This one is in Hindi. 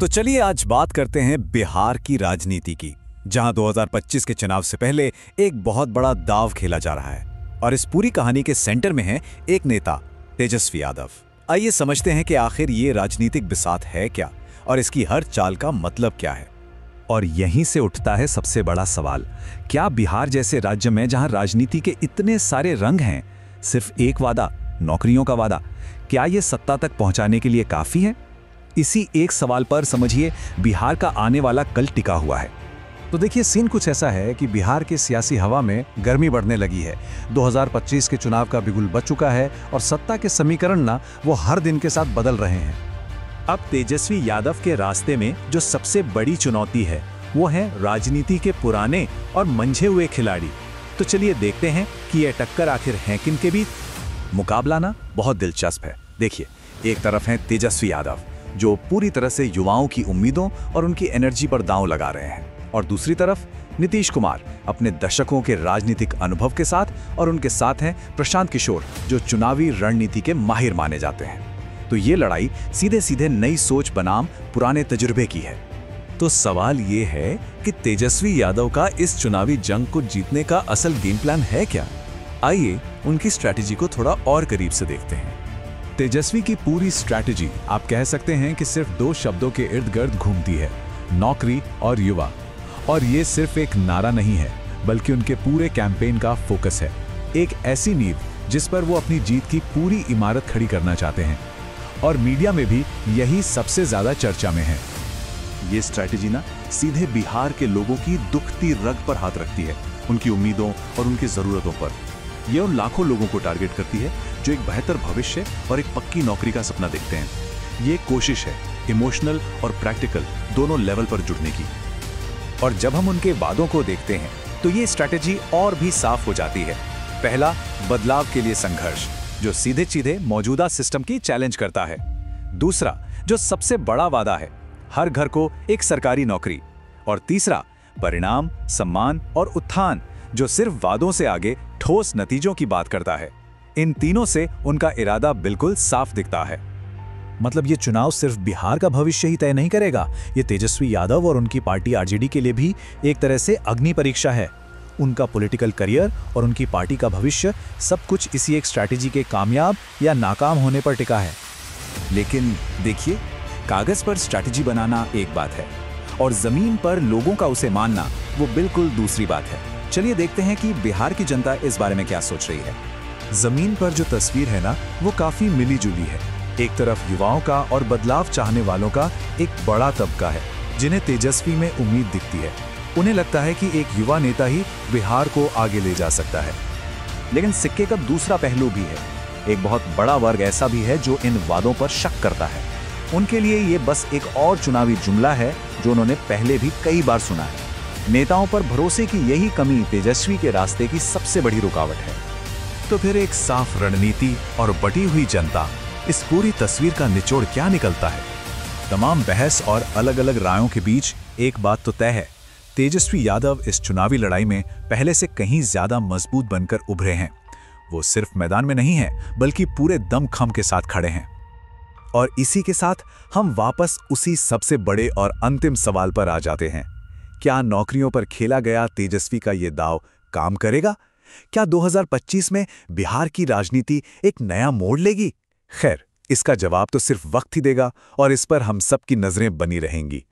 तो चलिए आज बात करते हैं बिहार की राजनीति की, जहां 2025 के चुनाव से पहले एक बहुत बड़ा दांव खेला जा रहा है। और इस पूरी कहानी के सेंटर में है एक नेता, तेजस्वी यादव। आइए समझते हैं कि आखिर ये राजनीतिक बिसात है क्या और इसकी हर चाल का मतलब क्या है। और यहीं से उठता है सबसे बड़ा सवाल, क्या बिहार जैसे राज्य में जहां राजनीति के इतने सारे रंग हैं, सिर्फ एक वादा, नौकरियों का वादा, क्या ये सत्ता तक पहुंचाने के लिए काफी है? इसी एक सवाल पर समझिए बिहार का आने वाला कल टिका हुआ है। तो देखिए, सीन कुछ ऐसा है कि बिहार की सियासी हवा में गर्मी बढ़ने लगी है। 2025 के चुनाव का बिगुल बज चुका है और सत्ता के समीकरण ना वो हर दिन के साथ बदल रहे हैं। अब तेजस्वी यादव के रास्ते में जो सबसे बड़ी चुनौती है वो है राजनीति के पुराने और मंझे हुए खिलाड़ी। तो चलिए देखते हैं कि यह टक्कर आखिर है किन के बीच। मुकाबला ना बहुत दिलचस्प है। देखिए, एक तरफ है तेजस्वी यादव जो पूरी तरह से युवाओं की उम्मीदों और उनकी एनर्जी पर दांव लगा रहे हैं, और दूसरी तरफ नीतीश कुमार अपने दशकों के राजनीतिक अनुभव के साथ, और उनके साथ हैं प्रशांत किशोर जो चुनावी रणनीति के माहिर माने जाते हैं। तो ये लड़ाई सीधे सीधे नई सोच बनाम पुराने तजुर्बे की है। तो सवाल ये है कि तेजस्वी यादव का इस चुनावी जंग को जीतने का असल गेम प्लान है क्या? आइए उनकी स्ट्रैटेजी को थोड़ा और करीब से देखते हैं। तेजस्वी की पूरी स्ट्रैटेजी आप कह सकते हैं कि सिर्फ दो शब्दों के इर्द गिर्द घूमती है, नौकरी और युवा। और ये सिर्फ एक नारा नहीं है, बल्कि उनके पूरे कैंपेन का फोकस है। एक ऐसी नींव जिस पर वो अपनी जीत की पूरी इमारत खड़ी करना चाहते हैं, और मीडिया में भी यही सबसे ज्यादा चर्चा में है। ये स्ट्रैटेजी ना सीधे बिहार के लोगों की दुखती रग पर हाथ रखती है, उनकी उम्मीदों और उनकी जरूरतों पर। ये उन लाखों लोगों को टारगेट करती है जो एक बेहतर भविष्य और एक पक्की नौकरी का सपना देखते हैं। ये कोशिश है इमोशनल और प्रैक्टिकल दोनों लेवल पर जुड़ने की। और जब हम उनके वादों को देखते हैं तो ये स्ट्रैटेजी और भी साफ हो जाती है। पहला, बदलाव के लिए संघर्ष, जो सीधे सीधे मौजूदा सिस्टम की चैलेंज करता है। दूसरा, जो सबसे बड़ा वादा है, हर घर को एक सरकारी नौकरी। और तीसरा, परिणाम, सम्मान और उत्थान, जो सिर्फ वादों से आगे ठोस नतीजों की बात करता है। इन तीनों से उनका इरादा बिल्कुल साफ दिखता है। मतलब ये चुनाव सिर्फ बिहार का भविष्य ही तय नहीं करेगा, ये तेजस्वी यादव और उनकी पार्टी आरजेडी के लिए भी एक तरह से अग्नि परीक्षा है। उनका पॉलिटिकल करियर और उनकी पार्टी का भविष्य सब कुछ इसी एक स्ट्रैटेजी के कामयाब या नाकाम होने पर टिका है। लेकिन देखिए, कागज पर स्ट्रैटेजी बनाना एक बात है और जमीन पर लोगों का उसे मानना वो बिल्कुल दूसरी बात है। चलिए देखते हैं कि बिहार की जनता इस बारे में क्या सोच रही है। जमीन पर जो तस्वीर है ना, वो काफी मिली जुली है। एक तरफ युवाओं का और बदलाव चाहने वालों का एक बड़ा तबका है जिन्हें तेजस्वी में उम्मीद दिखती है। उन्हें लगता है कि एक युवा नेता ही बिहार को आगे ले जा सकता है। लेकिन सिक्के का दूसरा पहलू भी है। एक बहुत बड़ा वर्ग ऐसा भी है जो इन वादों पर शक करता है। उनके लिए ये बस एक और चुनावी जुमला है जो उन्होंने पहले भी कई बार सुना है। नेताओं पर भरोसे की यही कमी तेजस्वी के रास्ते की सबसे बड़ी रुकावट है। तो फिर एक साफ रणनीति और बटी हुई जनता, इस पूरी तस्वीर का निचोड़ क्या निकलता है? तमाम बहस और अलग अलग रायों के बीच एक बात तो तय है, तेजस्वी यादव इस चुनावी लड़ाई में पहले से कहीं ज्यादा मजबूत बनकर उभरे हैं। वो सिर्फ मैदान में नहीं है, बल्कि पूरे दमखम के साथ खड़े हैं। और इसी के साथ हम वापस उसी सबसे बड़े और अंतिम सवाल पर आ जाते हैं। क्या नौकरियों पर खेला गया तेजस्वी का ये दांव काम करेगा? क्या 2025 में बिहार की राजनीति एक नया मोड़ लेगी? खैर, इसका जवाब तो सिर्फ वक्त ही देगा और इस पर हम सबकी नजरें बनी रहेंगी।